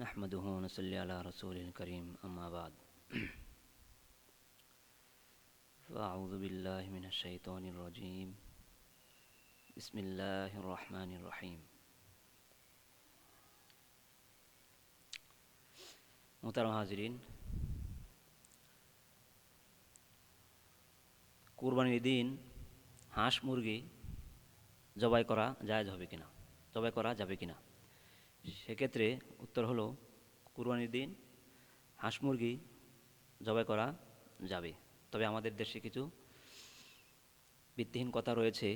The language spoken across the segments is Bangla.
نحمده ونصلي على رسوله الكريم أما بعد فأعوذ بالله من الشيطان الرجيم بسم الله الرحمن الرحيم মোহতারাম হাজিরিন, কুরবানির দিন হাঁস মুরগি জবাই করা জায়েজ হবে কিনা, জবাই করা যাবে কিনা? সেক্ষেত্রে উত্তর হলো, কুরবানির দিন হাঁস মুরগি জবাই করা যাবে। তবে আমাদের দেশে কিছু ভিত্তিহীন কথা রয়েছে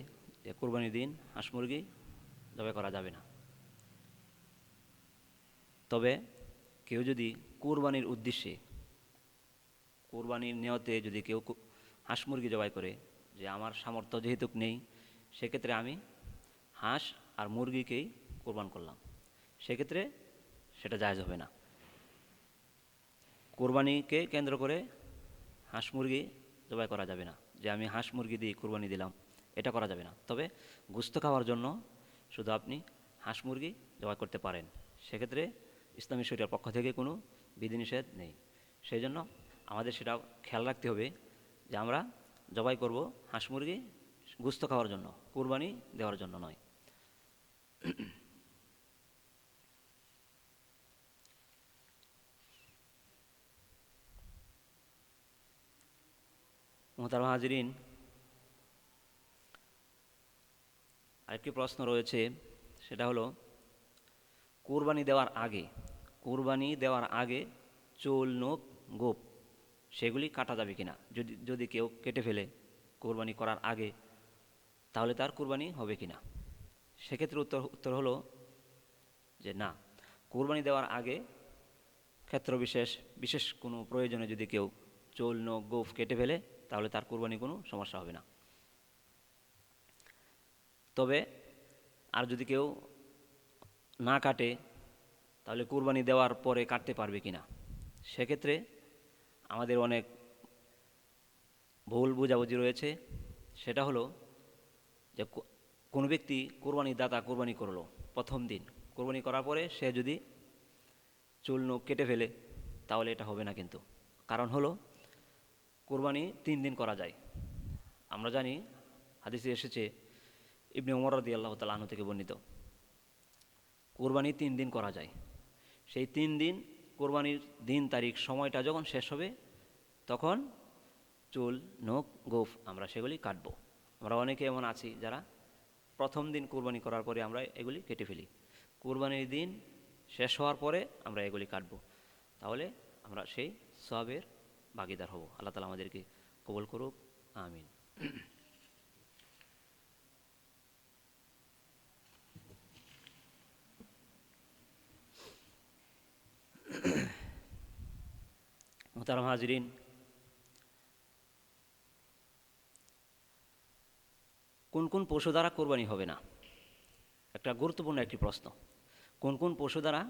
যে কুরবানির দিন হাঁস মুরগি জবাই করা যাবে না। তবে কেউ যদি কুরবানির উদ্দেশ্যে, কুরবানির নিয়তে যদি কেউ হাঁস মুরগি জবাই করে যে আমার সামর্থ্য যেহেতু নেই, সেক্ষেত্রে আমি হাঁস আর মুরগিকেই কোরবান করলাম, সেক্ষেত্রে সেটা জায়েজ হবে না। কোরবানিকে কেন্দ্র করে হাঁস মুরগি জবাই করা যাবে না, যে আমি হাঁস মুরগি দিয়ে কোরবানি দিলাম, এটা করা যাবে না। তবে গোশত খাওয়ার জন্য শুধু আপনি হাঁস মুরগি জবাই করতে পারেন, সেক্ষেত্রে ইসলামী শরীয়তের পক্ষ থেকে কোনো বিধিনিষেধ নেই। সেই জন্য আমাদের সেটা খেয়াল রাখতে হবে যে আমরা জবাই করব হাঁস মুরগি গোশত খাওয়ার জন্য, কোরবানি দেওয়ার জন্য নয়। মোহতারাম হাজিরিন, আরেকটি প্রশ্ন রয়েছে, সেটা হলো কুরবানি দেওয়ার আগে চুল, নখ, গোঁফ সেগুলি কাটা যাবে কিনা? যদি কেউ কেটে ফেলে কুরবানি করার আগে, তাহলে তার কুরবানি হবে কিনা? সেক্ষেত্রে উত্তর হলো যে না, কুরবানি দেওয়ার আগে ক্ষেত্র বিশেষ কোনো প্রয়োজনে যদি কেউ চুল, নখ, গোঁফ কেটে ফেলে, তাহলে তার কুরবানি কোনো সমস্যা হবে না। তবে আর যদি কেউ না কাটে, তাহলে কুরবানি দেওয়ার পরে কাটতে পারবে কিনা? সেক্ষেত্রে আমাদের অনেক ভুল বোঝাবুঝি রয়েছে। সেটা হলো যে কোনো ব্যক্তি কুরবানির দাতা কুরবানি করলো প্রথম দিন, কুরবানি করার পরে সে যদি চুল, নখ কেটে ফেলে, তাহলে এটা হবে না। কিন্তু কারণ হলো কুরবানি 3 দিন করা যায়। আমরা জানি হাদিসে এসেছে, ইবনে ওমর রাদিয়াল্লাহু তাআলা আনহু থেকে বর্ণিত, কুরবানি 3 দিন করা যায়। সেই 3 দিন কোরবানির দিন, তারিখ, সময়টা যখন শেষ হবে, তখন চুল, নখ, গোঁফ আমরা সেগুলি কাটবো। আমরা অনেকে এমন আছি যারা প্রথম দিন কোরবানি করার পরে আমরা এগুলি কেটে ফেলি। কোরবানির দিন শেষ হওয়ার পরে আমরা এগুলি কাটবো, তাহলে আমরা সেই সওয়াবের ভাগীদার হব। আল্লাহ তাআলা আমাদেরকে কবুল করুক, আমিন। মুহতারাম হাজিরিন, কোন কোন পশু দ্বারা কোরবানি হবে না? একটা গুরুত্বপূর্ণ একটি প্রশ্ন। কোন কোন পশু দ্বারা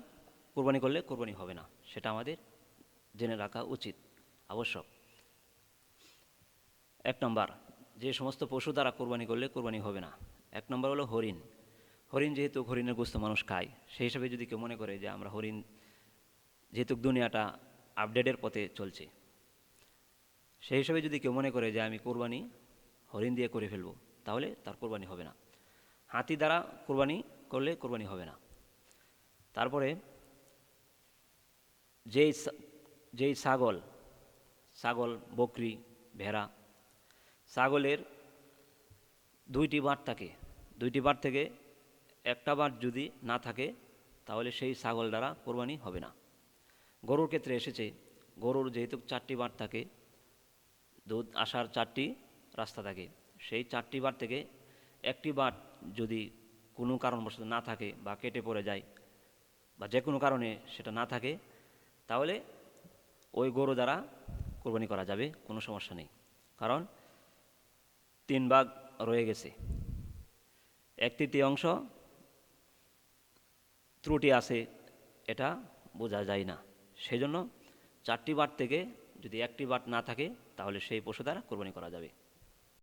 কোরবানি করলে কোরবানি হবে না, সেটা আমাদের জেনে রাখা উচিত, আবশ্যক। 1 নম্বর, যে সমস্ত পশু দ্বারা কোরবানি করলে কোরবানি হবে না, 1 নম্বর হলো হরিণ। যেহেতু হরিণের গোশত মানুষ খায়, সেই হিসাবে যদি কেউ মনে করে যে আমরা হরিণ, যেহেতু দুনিয়াটা আপডেটের পথে চলছে, সেই হিসাবে যদি কেউ মনে করে যে আমি কোরবানি হরিণ দিয়ে করে ফেলবো, তাহলে তার কোরবানি হবে না। হাতি দ্বারা কোরবানি করলে কোরবানি হবে না। তারপরে যেই ছাগল, বকরি, ভেড়া, ছাগলের 2টি বাট থাকে, 2টি বাট থেকে একটা বাট যদি না থাকে, তাহলে সেই ছাগল দ্বারা কোরবানি হবে না। গরুর ক্ষেত্রে এসেছে, গরুর যেহেতু 4টি বাট থাকে, দুধ আসার 4টি রাস্তা থাকে, সেই 4টি বাট থেকে একটি বাট যদি কোনো কারণবশত না থাকে বা কেটে পড়ে যায় বা যে কোনো কারণে সেটা না থাকে, তাহলে ওই গরু দ্বারা কোরবানি করা যাবে, কোনো সমস্যা নেই। কারণ 3 ভাগ রয়ে গেছে, 1/3 ত্রুটি আছে, এটা বোঝা যায় না। সেই জন্য 4টি বাট থেকে যদি একটি বাট না থাকে, তাহলে সেই পশু দ্বারা কোরবানি করা যাবে।